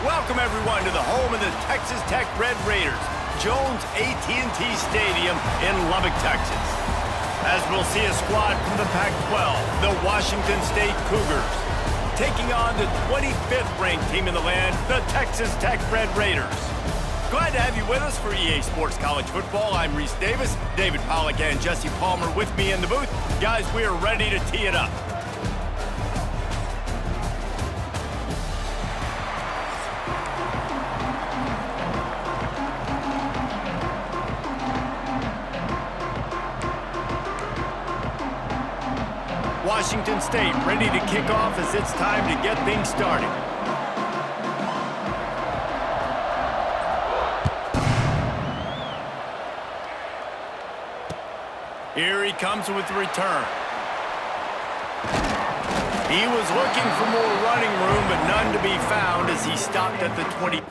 Welcome, everyone, to the home of the Texas Tech Red Raiders, Jones AT&T Stadium in Lubbock, Texas. As we'll see a squad from the Pac-12, the Washington State Cougars, taking on the 25th ranked team in the land, the Texas Tech Red Raiders. Glad to have you with us for EA Sports College Football. I'm Reese Davis, David Pollack and Jesse Palmer with me in the booth. Guys, we are ready to tee it up. Washington State ready to kick off as it's time to get things started. Here he comes with the return. He was looking for more running room, but none to be found as he stopped at the 20.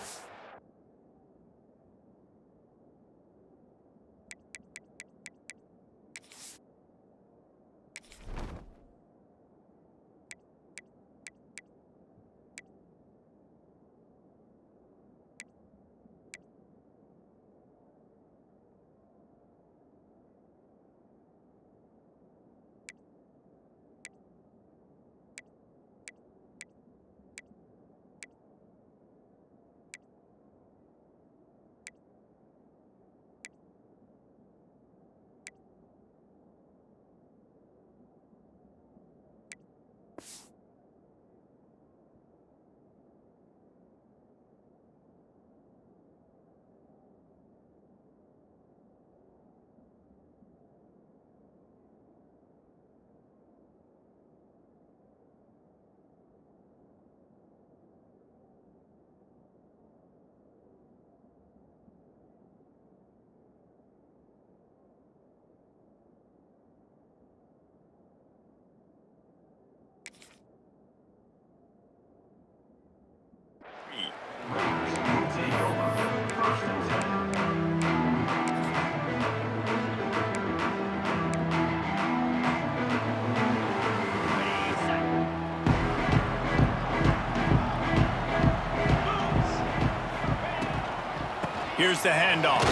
Here's the handoff.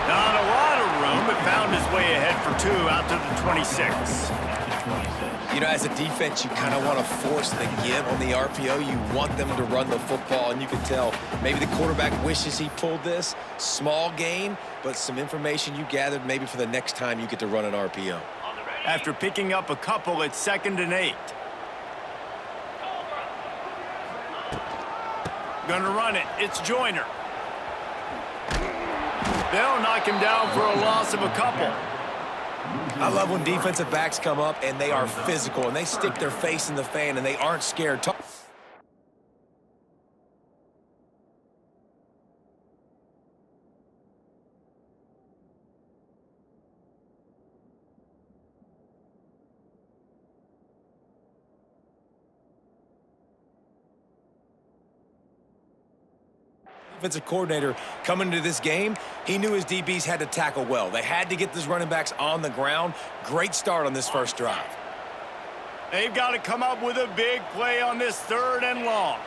Not a lot of room, but found his way ahead for two out to the 26. You know, as a defense, you kind of want to force the give on the RPO. You want them to run the football, and you can tell maybe the quarterback wishes he pulled this. Small gain, but some information you gathered maybe for the next time you get to run an RPO. After picking up a couple, it's 2nd and 8. Gonna run it. It's Joyner. They'll knock him down for a loss of a couple. I love when defensive backs come up and they are physical and they stick their face in the fan and they aren't scared. Defensive coordinator coming into this game, he knew his DBs had to tackle well. They had to get these running backs on the ground. Great start on this first drive. They've got to come up with a big play on this 3rd and long.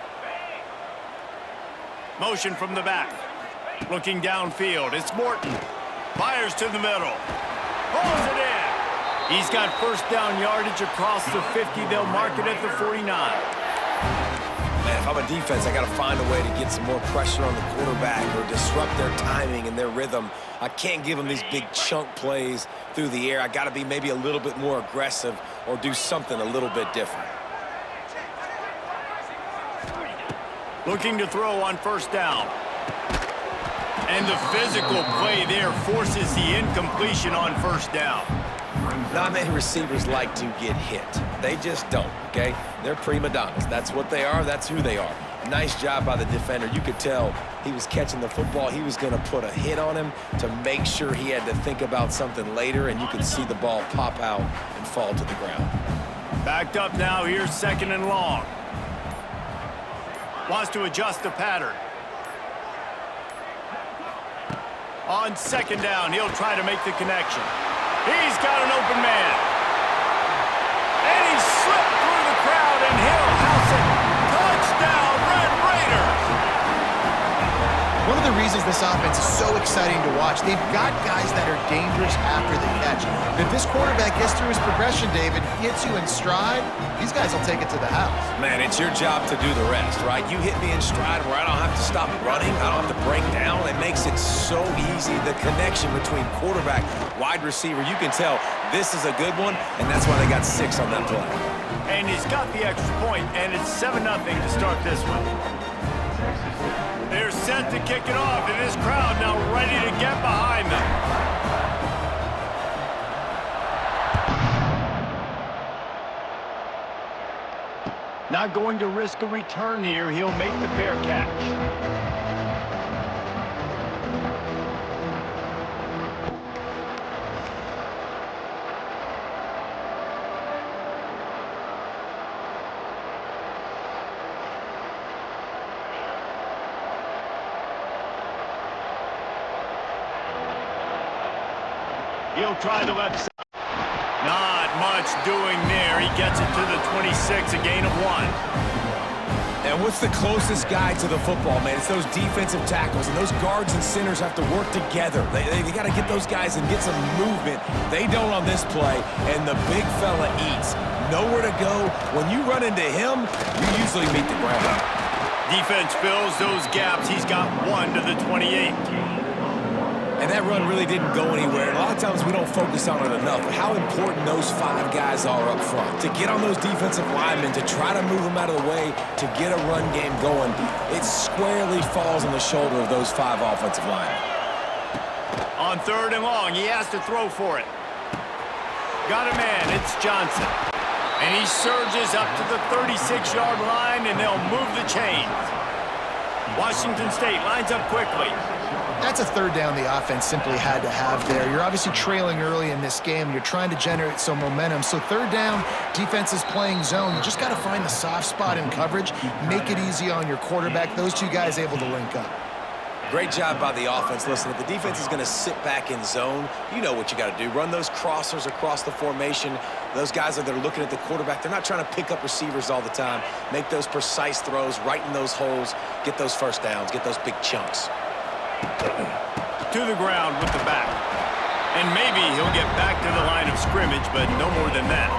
Motion from the back. Looking downfield, it's Morton. Fires to the middle. Pulls it in. He's got first down yardage across the 50. They'll mark it at the 49. Man, if I'm a defense, I got to find a way to get some more pressure on the quarterback or disrupt their timing and their rhythm. I can't give them these big chunk plays through the air. I got to be maybe a little bit more aggressive or do something a little bit different. Looking to throw on first down. And the physical play there forces the incompletion on first down. Not many receivers like to get hit. They just don't, okay? They're prima donnas. That's what they are. That's who they are. Nice job by the defender. You could tell he was catching the football. He was going to put a hit on him to make sure he had to think about something later, and you could see the ball pop out and fall to the ground. Backed up now. Here's 2nd and long. Wants to adjust the pattern. On 2nd down, he'll try to make the connection. He's got an open man. And he slipped through the crowd, and he'll house it. Touchdown, Red Raiders! the reasons this offense is so exciting to watch. They've got guys that are dangerous after the catch. If this quarterback gets through his progression, David, hits you in stride, these guys will take it to the house. Man, it's your job to do the rest, right? You hit me in stride where I don't have to stop running. I don't have to break down. It makes it so easy. The connection between quarterback, wide receiver, you can tell this is a good one, and that's why they got 6 on that play. And he's got the extra point, and it's 7-0 to start this one. They're set to kick it off, and this crowd now ready to get behind them. Not going to risk a return here. He'll make the fair catch. He'll try the left side. Not much doing there. He gets it to the 26, a gain of 1. And what's the closest guy to the football, man? It's those defensive tackles, and those guards and centers have to work together. They got to get those guys and get some movement. They don't on this play, and the big fella eats. Nowhere to go. When you run into him, you usually meet the ground. Defense fills those gaps. He's got 1 to the 28. And that run really didn't go anywhere. And a lot of times we don't focus on it enough. But how important those 5 guys are up front. To get on those defensive linemen, to try to move them out of the way, to get a run game going, it squarely falls on the shoulder of those 5 offensive linemen. On 3rd and long, he has to throw for it. Got a man, it's Johnson. And he surges up to the 36-yard line, and they'll move the chains. Washington State lines up quickly. That's a 3rd down the offense simply had to have there. You're obviously trailing early in this game. You're trying to generate some momentum. So 3rd down, defense is playing zone. You just got to find the soft spot in coverage, make it easy on your quarterback. Those 2 guys able to link up. Great job by the offense. Listen, if the defense is going to sit back in zone, you know what you got to do. Run those crossers across the formation. Those guys that are looking at the quarterback, they're not trying to pick up receivers all the time. Make those precise throws, right in those holes, get those first downs, get those big chunks. To the ground with the back. And maybe he'll get back to the line of scrimmage, but no more than that.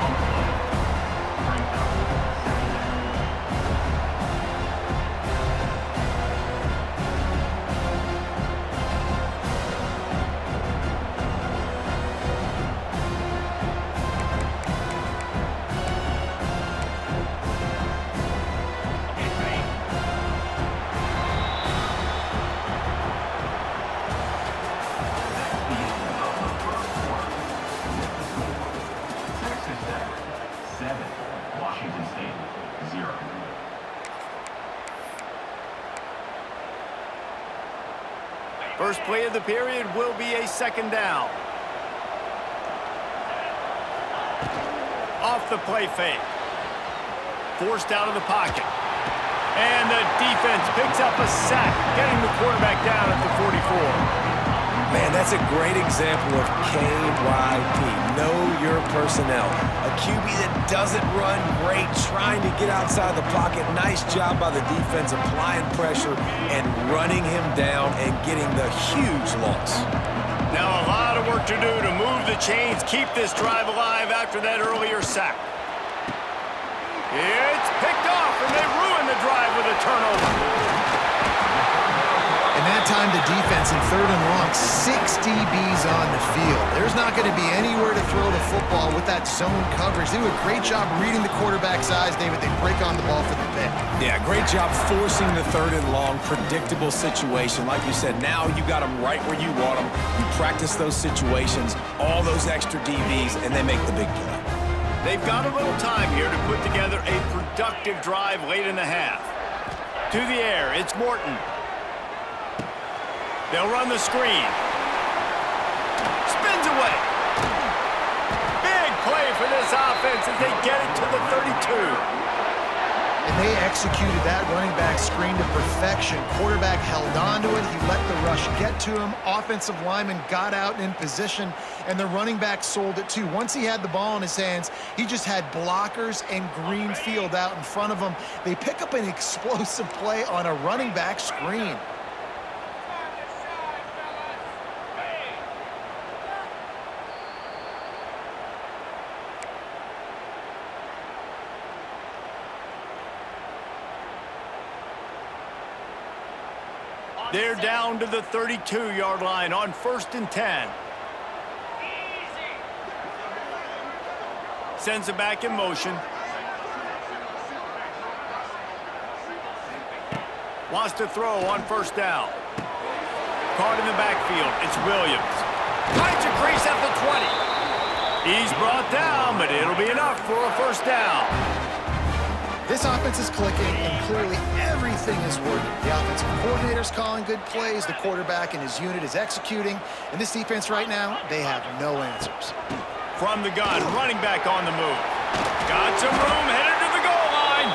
First play of the period will be a 2nd down. Off the play fake. Forced out of the pocket. And the defense picks up a sack, getting the quarterback down at the 44. Man, that's a great example of KYP. Know your personnel. A QB that doesn't run great, trying to get outside the pocket. Nice job by the defense applying pressure and running him down and getting the huge loss. Now a lot of work to do to move the chains, keep this drive alive after that earlier sack. It's picked off, and they ruin the drive with a turnover. And that time the defense in 3rd and long, 6 DBs on the field. There's not going to be anywhere to throw the football with that zone coverage. They do a great job reading the quarterback's eyes, David. They break on the ball for the pick. Yeah, great job forcing the 3rd and long, predictable situation. Like you said, now you got them right where you want them. You practice those situations, all those extra DBs, and they make the big play. They've got a little time here to put together a productive drive late in the half. To the air, it's Morton. They'll run the screen. Spins away. Big play for this offense as they get it to the 32. And they executed that running back screen to perfection. Quarterback held on to it. He let the rush get to him. Offensive lineman got out and in position, and the running back sold it too. Once he had the ball in his hands, he just had blockers and green field out in front of him. They pick up an explosive play on a running back screen. They're down to the 32-yard line on 1st and 10. Sends it back in motion. Wants to throw on 1st down. Caught in the backfield. It's Williams. Finds a crease at the 20. He's brought down, but it'll be enough for a 1st down. This offense is clicking, and clearly everything is working. The offensive coordinator's calling good plays. The quarterback and his unit is executing. And this defense right now, they have no answers. From the gun, running back on the move. Got some room, headed to the goal line.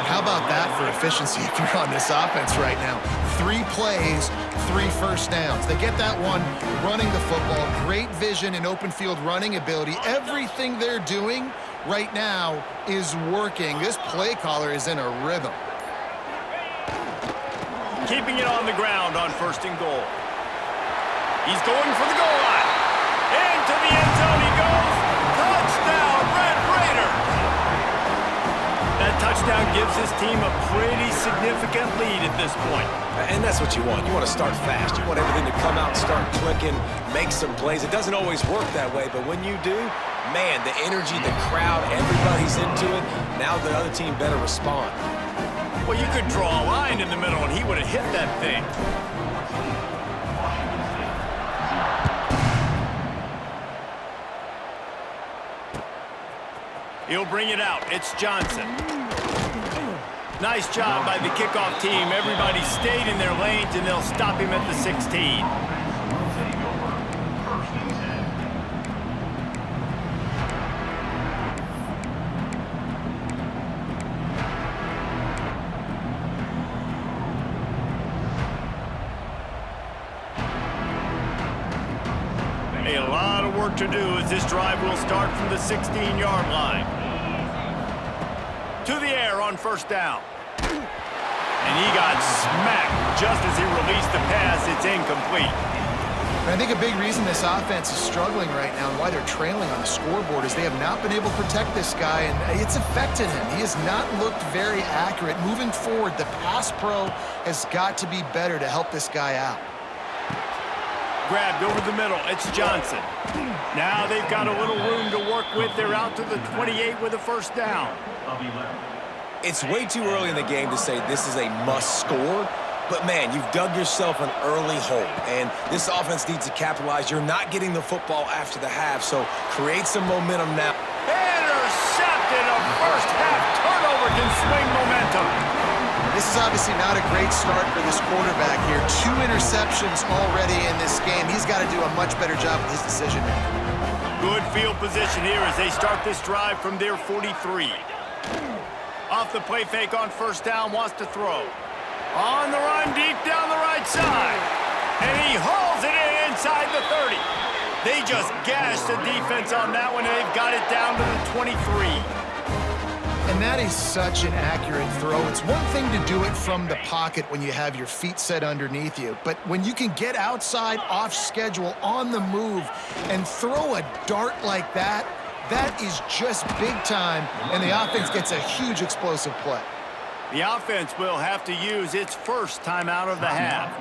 How about that for efficiency if you're on this offense right now? 3 plays, 3 first downs. They get that one running the football. Great vision and open field running ability. Everything they're doing right now is working. This play caller is in a rhythm. Keeping it on the ground on 1st and goal. He's going for the goal line. Into the end zone he goes. Touchdown, Red Raiders. That touchdown gives his team a pretty significant lead at this point. And that's what you want. You want to start fast. You want everything to come out and start clicking, make some plays. It doesn't always work that way, but when you do, man, the energy, the crowd, everybody's into it. Now the other team better respond. Well, you could draw a line in the middle, and he would have hit that thing. He'll bring it out. It's Johnson. Nice job by the kickoff team. Everybody stayed in their lanes, and they'll stop him at the 16. A lot of work to do as this drive will start from the 16-yard line. To the air on 1st down. And he got smacked just as he released the pass. It's incomplete. And I think a big reason this offense is struggling right now and why they're trailing on the scoreboard is they have not been able to protect this guy, and it's affected him. He has not looked very accurate. Moving forward, the pass pro has got to be better to help this guy out. Grabbed over the middle. It's Johnson. Now they've got a little room to work with. They're out to the 28 with a 1st down. It's way too early in the game to say this is a must score, but man, you've dug yourself an early hole, and this offense needs to capitalize. You're not getting the football after the half, so create some momentum now. Intercepted. A first-half turnover can swing momentum. This is obviously not a great start for this quarterback here. 2 interceptions already in this game. He's got to do a much better job with his decision-making. Good field position here as they start this drive from their 43. Off the play fake on 1st down, wants to throw. On the run, deep down the right side. And he hauls it in inside the 30. They just gashed the defense on that one, and they've got it down to the 23. And that is such an accurate throw. It's one thing to do it from the pocket when you have your feet set underneath you, but when you can get outside, off schedule, on the move, and throw a dart like that, that is just big time, and the offense gets a huge explosive play. The offense will have to use its first timeout of the half.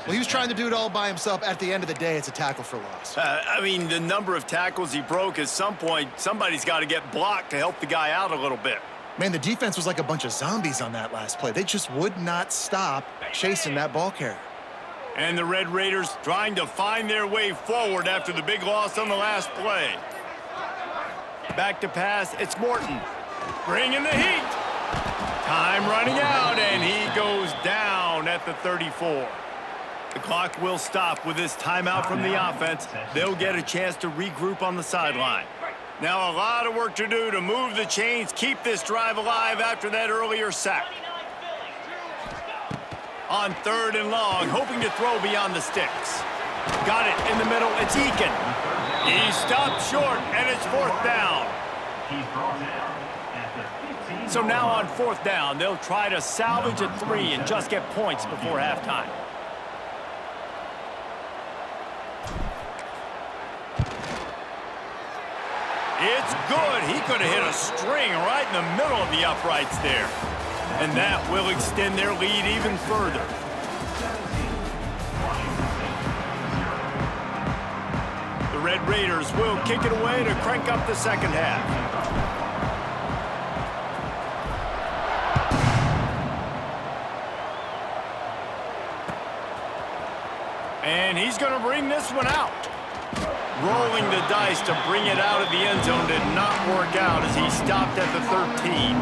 Well, he was trying to do it all by himself. At the end of the day, it's a tackle for loss. I mean, the number of tackles he broke, at some point, somebody's got to get blocked to help the guy out a little bit. Man, the defense was like a bunch of zombies on that last play. They just would not stop chasing that ball carrier. And the Red Raiders trying to find their way forward after the big loss on the last play. Back to pass, it's Morton. Bringing the heat. Time running out, and he goes down at the 34. The clock will stop with this timeout from the offense. They'll get a chance to regroup on the sideline. Now a lot of work to do to move the chains, keep this drive alive after that earlier sack. On 3rd and long, hoping to throw beyond the sticks. Got it in the middle, it's Eakin. He stopped short, and it's 4th down. So now on 4th down, they'll try to salvage a 3 and just get points before halftime. It's good. He could have hit a string right in the middle of the uprights there. And that will extend their lead even further. Red Raiders will kick it away to crank up the second half. And he's going to bring this one out. Rolling the dice to bring it out of the end zone did not work out as he stopped at the 13.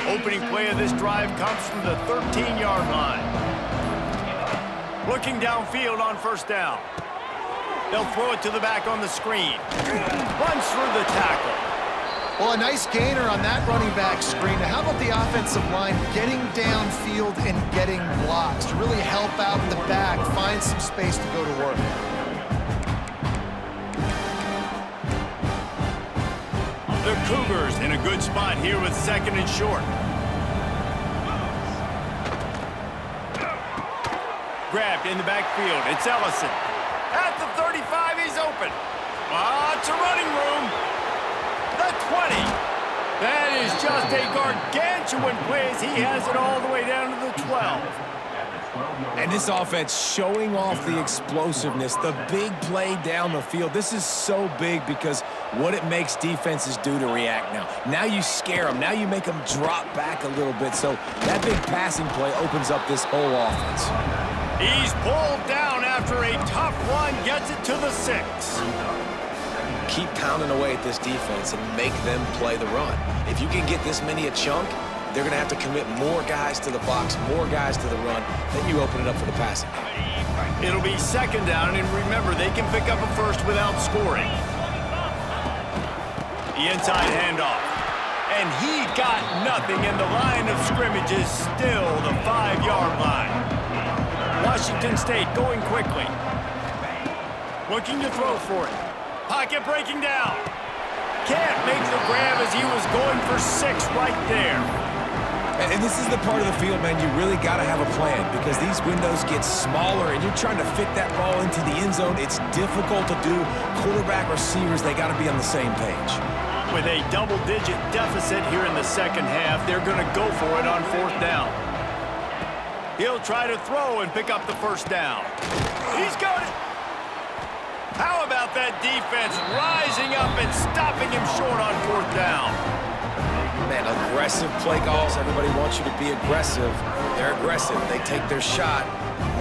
Opening play of this drive comes from the 13-yard line. Looking downfield on first down. They'll throw it to the back on the screen. Runs through the tackle. Well, a nice gainer on that running back screen. Now, how about the offensive line getting downfield and getting blocks to really help out the back, find some space to go to work? The Cougars in a good spot here with second and short. Grabbed in the backfield. It's Ellison. At the 35, he's open. Lots of running room. The 20. That is just a gargantuan play as he has it all the way down to the 12. And this offense showing off the explosiveness, the big play down the field. This is so big because what it makes defenses do to react now. Now you scare them. Now you make them drop back a little bit. So that big passing play opens up this whole offense. He's pulled down after a tough run, gets it to the 6. Keep pounding away at this defense and make them play the run. If you can get this many a chunk, they're going to have to commit more guys to the box, more guys to the run, then you open it up for the passing. It'll be second down, and remember, they can pick up a first without scoring. The inside handoff. And he got nothing, and the line of scrimmage is still the 5-yard line. Washington State going quickly. Looking to throw for it. Pocket breaking down. Can't make the grab as he was going for 6 right there. And this is the part of the field, man, you really got to have a plan because these windows get smaller and you're trying to fit that ball into the end zone. It's difficult to do. Quarterback, receivers, they got to be on the same page. With a double-digit deficit here in the second half, they're going to go for it on fourth down. He'll try to throw and pick up the first down. He's got it. How about that defense rising up and stopping him short on fourth down? Man, aggressive play calls. Everybody wants you to be aggressive. They're aggressive. They take their shot.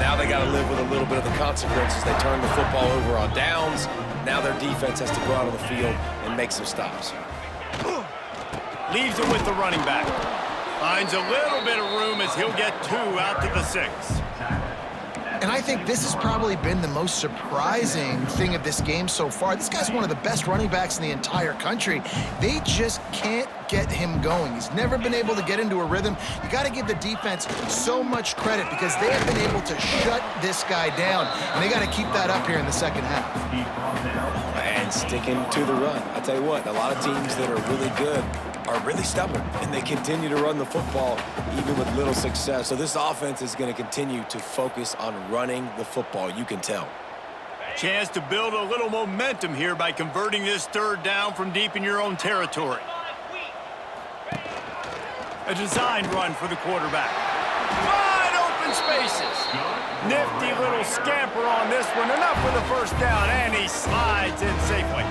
Now they got to live with a little bit of the consequences. They turn the football over on downs. Now their defense has to go out on the field and make some stops. Leaves it with the running back. Finds a little bit of room as he'll get 2 out to the 6. And I think this has probably been the most surprising thing of this game so far. This guy's one of the best running backs in the entire country. They just can't get him going. He's never been able to get into a rhythm. You got to give the defense so much credit because they have been able to shut this guy down. And they got to keep that up here in the second half. And sticking to the run. I'll tell you what, a lot of teams that are really good are really stubborn, and they continue to run the football even with little success. So this offense is going to continue to focus on running the football. You can tell. Chance to build a little momentum here by converting this third down from deep in your own territory. A designed run for the quarterback. Wide open spaces. Nifty little scamper on this one. Enough for the first down, and he slides in safely.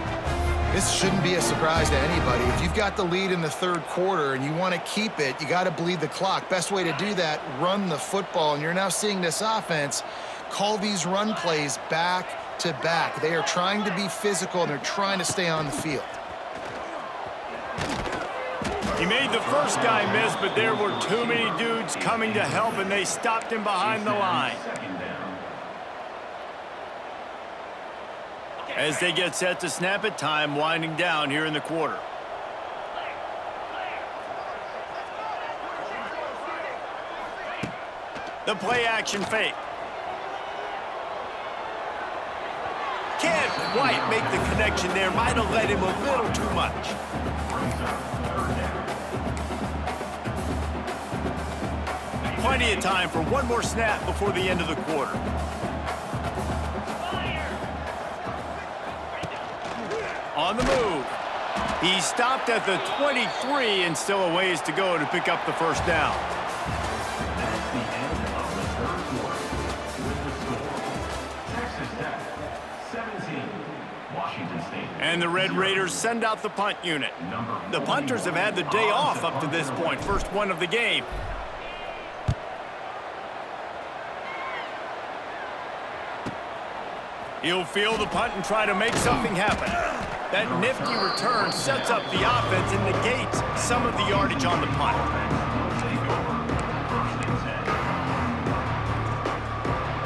This shouldn't be a surprise to anybody. If you've got the lead in the third quarter and you want to keep it, you got to bleed the clock. Best way to do that, run the football. And you're now seeing this offense call these run plays back to back. They are trying to be physical, and they're trying to stay on the field. He made the first guy miss, but there were too many dudes coming to help, and they stopped him behind the line. As they get set to snap it, time winding down here in the quarter. The play action fake. Can't quite make the connection there. Might have led him a little too much. plenty of time for one more snap before the end of the quarter. On the move. He stopped at the 23 and still a ways to go to pick up the first down. That's the end of the third quarter. With the score, Texas Tech 17, Washington State. And the Red Raiders send out the punt unit. The punters have had the day off up to this point, first one of the game. He'll field the punt and try to make something happen. That nifty return sets up the offense and negates some of the yardage on the punt.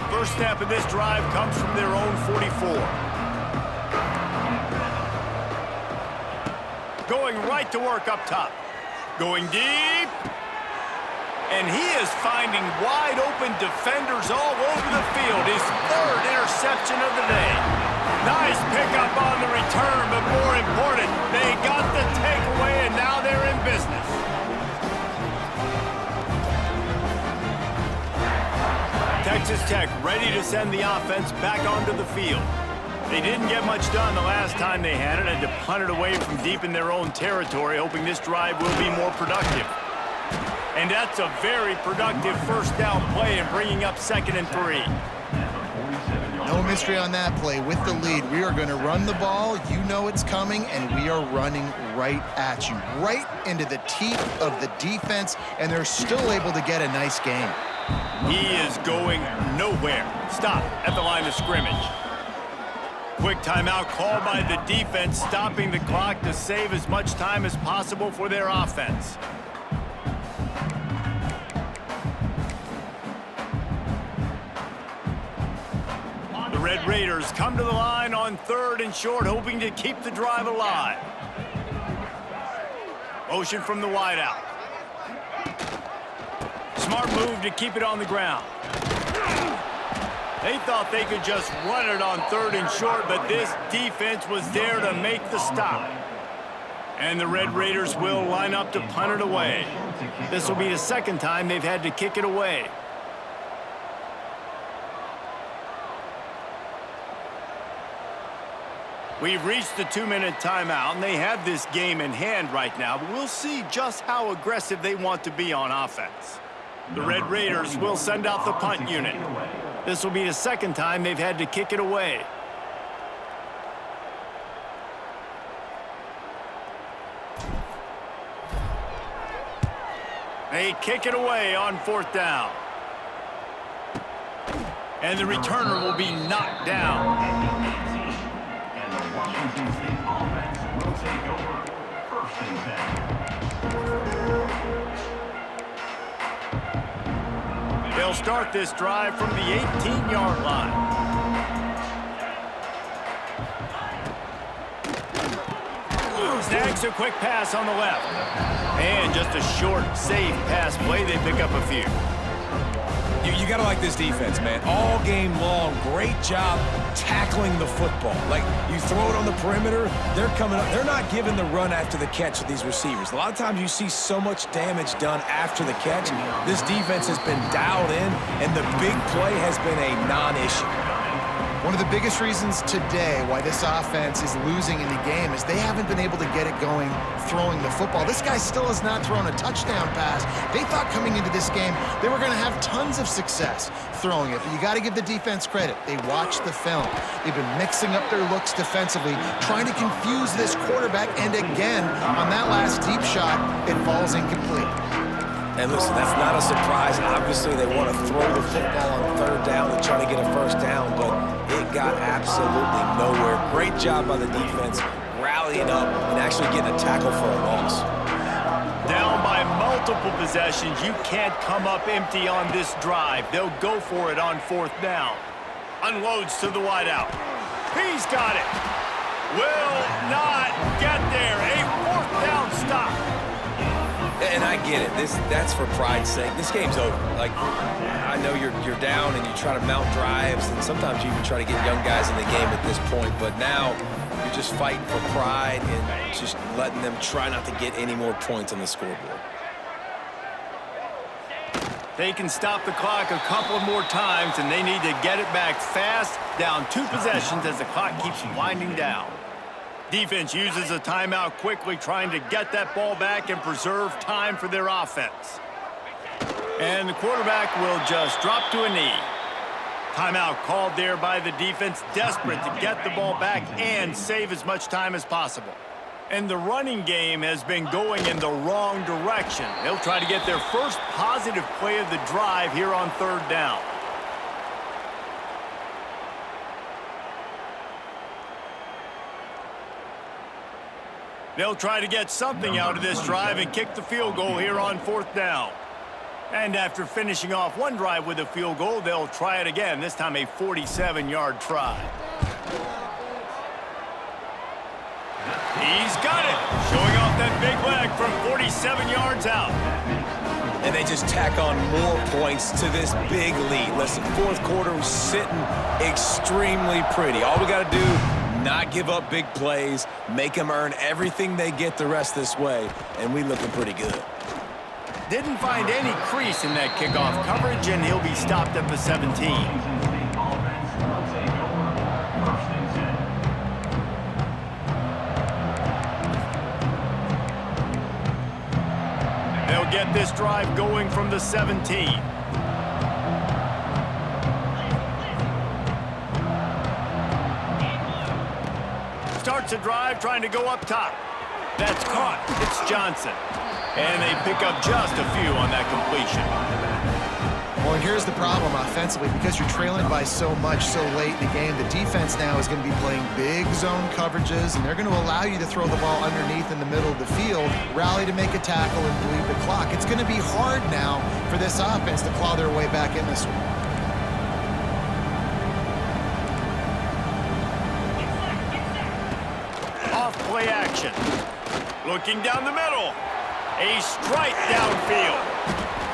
First snap of this drive comes from their own 44. Going right to work up top. Going deep. And he is finding wide-open defenders all over the field. His third interception of the day. Nice pickup on the return, but more important, they got the takeaway, and now they're in business. Texas Tech ready to send the offense back onto the field. They didn't get much done the last time they had it, and to punt it away from deep in their own territory, hoping this drive will be more productive. And that's a very productive first down play and bringing up 2nd and 3. No mystery on that play. With the lead, we are going to run the ball. You know it's coming, and we are running right at you, right into the teeth of the defense, and they're still able to get a nice gain. He is going nowhere. Stop at the line of scrimmage. Quick timeout called by the defense, stopping the clock to save as much time as possible for their offense. The Red Raiders come to the line on 3rd and short, hoping to keep the drive alive. Motion from the wideout. Smart move to keep it on the ground. They thought they could just run it on 3rd and short, but this defense was there to make the stop. And the Red Raiders will line up to punt it away. This will be the 2nd time they've had to kick it away. We've reached the 2-minute timeout, and they have this game in hand right now, but we'll see just how aggressive they want to be on offense. The Red Raiders will send out the punt unit. This will be the 2nd time they've had to kick it away. They kick it away on 4th down. And the returner will be knocked down. Washington State offense will take over 1st and 10. They'll start this drive from the 18-yard line. Snags a quick pass on the left. And just a short, safe pass play. They pick up a few. You got to like this defense, man. All game long, great job tackling the football. Like, you throw it on the perimeter, they're coming up. They're not giving the run after the catch to these receivers. A lot of times you see so much damage done after the catch. This defense has been dialed in, and the big play has been a non-issue. One of the biggest reasons today why this offense is losing in the game is they haven't been able to get it going throwing the football. This guy still has not thrown a touchdown pass. They thought coming into this game they were going to have tons of success throwing it, but you got to give the defense credit. They watched the film. They've been mixing up their looks defensively, trying to confuse this quarterback, and again, on that last deep shot, it falls incomplete. And listen, that's not a surprise. Obviously, they want to throw the football on 3rd down and try to get a first down, but it got absolutely nowhere. Great job by the defense, rallying up and actually getting a tackle for a loss. Down by multiple possessions. You can't come up empty on this drive. They'll go for it on 4th down. Unloads to the wideout. He's got it. Will not get there. A 4th down stop. And I get it. That's for pride's sake. This game's over. Like, I know you're down and you try to mount drives, and sometimes you even try to get young guys in the game at this point. But now you're just fighting for pride and just letting them try not to get any more points on the scoreboard. They can stop the clock a couple more times, and they need to get it back fast, down 2 possessions as the clock keeps winding down. Defense uses a timeout quickly, trying to get that ball back and preserve time for their offense. And the quarterback will just drop to a knee. Timeout called there by the defense, desperate to get the ball back and save as much time as possible. And the running game has been going in the wrong direction. They'll try to get their first positive play of the drive here on 3rd down. They'll try to get something out of this drive and kick the field goal here on 4th down. And after finishing off one drive with a field goal, they'll try it again, this time a 47-yard try. He's got it, showing off that big leg from 47 yards out. And they just tack on more points to this big lead. Listen, 4th quarter was sitting extremely pretty. All we got to do, not give up big plays, make them earn everything they get the rest this way, and we looking pretty good. Didn't find any crease in that kickoff coverage, and he'll be stopped at the 17. They'll get this drive going from the 17. Starts a drive trying to go up top. That's caught. It's Johnson. And they pick up just a few on that completion. Well, and here's the problem offensively. Because you're trailing by so much so late in the game, the defense now is going to be playing big zone coverages, and they're going to allow you to throw the ball underneath in the middle of the field, rally to make a tackle, and bleed the clock. It's going to be hard now for this offense to claw their way back in this one. Off play action. Looking down the middle. A strike downfield.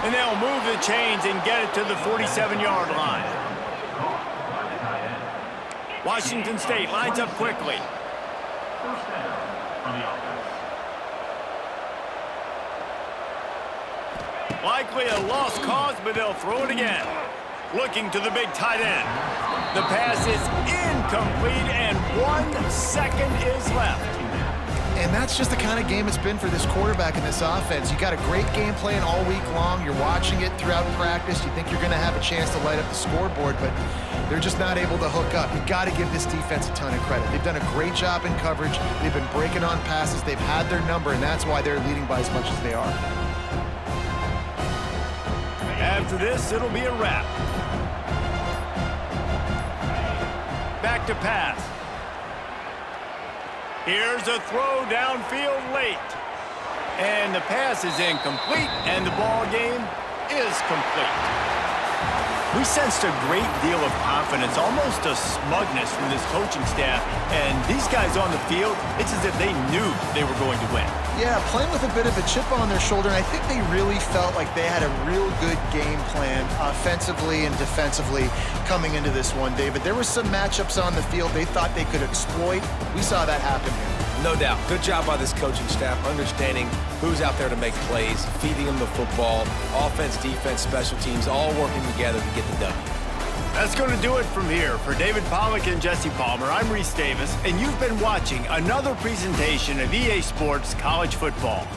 And they'll move the chains and get it to the 47-yard line. Washington State lines up quickly. First down on the offense. Likely a lost cause, but they'll throw it again. Looking to the big tight end. The pass is incomplete, and 1 second is left. And that's just the kind of game it's been for this quarterback in this offense. You got a great game plan all week long. You're watching it throughout practice. You think you're going to have a chance to light up the scoreboard, but they're just not able to hook up. You got to give this defense a ton of credit. They've done a great job in coverage. They've been breaking on passes. They've had their number, and that's why they're leading by as much as they are. After this, it'll be a wrap. Back to pass. Here's a throw downfield late. And the pass is incomplete, and the ball game is complete. We sensed a great deal of confidence, almost a smugness from this coaching staff. And these guys on the field, it's as if they knew they were going to win. Yeah, playing with a bit of a chip on their shoulder, and I think they really felt like they had a real good game plan offensively and defensively coming into this one, David. There were some matchups on the field they thought they could exploit. We saw that happen here. No doubt. Good job by this coaching staff, understanding who's out there to make plays, feeding them the football, offense, defense, special teams, all working together to get the done. That's going to do it from here. For David Pollack and Jesse Palmer, I'm Reese Davis, and you've been watching another presentation of EA Sports College Football.